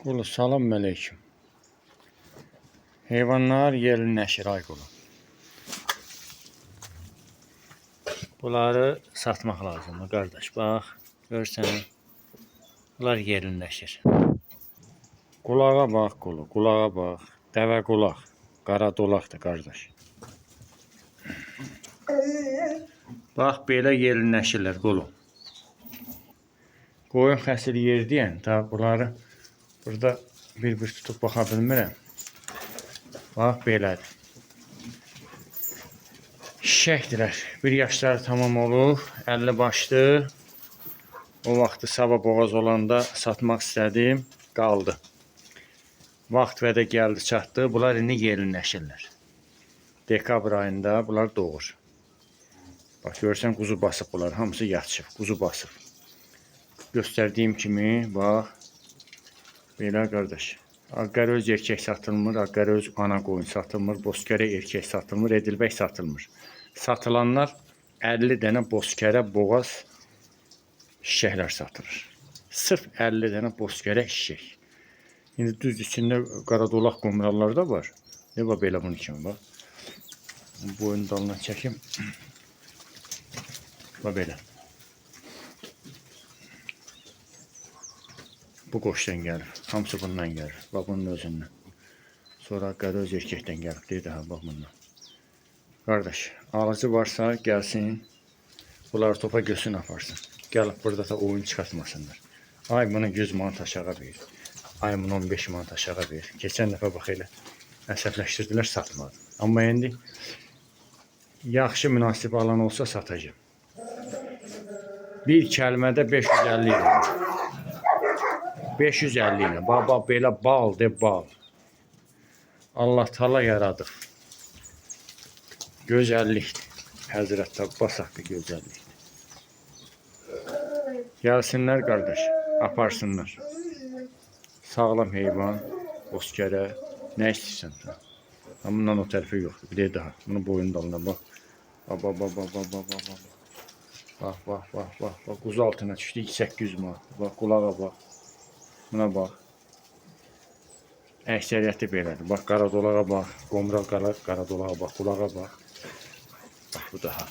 Qulu salam aleyküm. Heyvanlar yerli nəşir ay qulu. Bunları satmaq lazımdır qardaş. Bax, görsən. Bunlar yerli nəşir. Qulağa bax qulu, qulağa bax. Dəvə qulaq, qara dolaqdır qardaş. Bax belə yerli nəşirlər qulu. Qoyun xəsir yer deyən, da bunları burada bir tutub baxa bilmirəm. Bax belədir. Şişəkdirlər. Bir yaşları tamam olur. 50 başlı. O vaxtı sabah boğaz olanda satmaq istədim. Qaldı. Vaxt və də gəldi çatdı. Bunlar indi yerli nəşirlər. Dekabr ayında bunlar doğur. Bax görürsən quzu basıb bunlar. Hamısı yatışıb. Quzu basıb. Göstərdiyim kimi bax. Belə qardaş. Ağqəröz erkək satılmır. Ağqəröz ana qoyun satılmır. Bozkərə erkək satılmır. Edilbək satılmır. Satılanlar 50 dənə bozkərə boğaz şişəklər satılır. Sırf 50 dənə bozkərə şişək. İndi düz içində qaradolaq qumrallar da var. Ne var belə bunun kimi bax. Boyun dalına çəkim. Bax belə. Bu qoşdan gəlir. Hamısı bundan gəlir. Bax bunun özündən. Sonra qaröz erkəkdən gəlir. Deyir daha bax bundan. Qardaş, alıcı varsa gəlsin. Bunları topa götürsün aparsın. Gəlib burada da oyun çıxartmasınlar. Ay bunu 100 manat aşağı verir. Ay bunu 15 manat aşağı verir. Keçən dəfə bax elə əsəbləşdirdilər, satmadı. Amma indi yaxşı münasib alan olsa satacağım. Bir kəlmədə 550 ilə. 550 ilə. Baba belə bal de bal. Allah Taala yaradıb. Gözəllikdir. Həzrət Abbas haqqı gözəllikdir. Gəlsinlər qardaş, aparsınlar. Sağlam heyvan, bozkərə, nə istəyirsən sən? Bundan o tərəfi yoxdur. Bir də daha. Bunun boyun dalına bax. Bax. Quzu altına düşdü 800 manat. Bax, qulağa bax. Buna bax. Əksəriyyəti belədir. Bax, qara dolağa bax. Qomral qara dolağa bax. Qulağa bax. Bax, bu daha.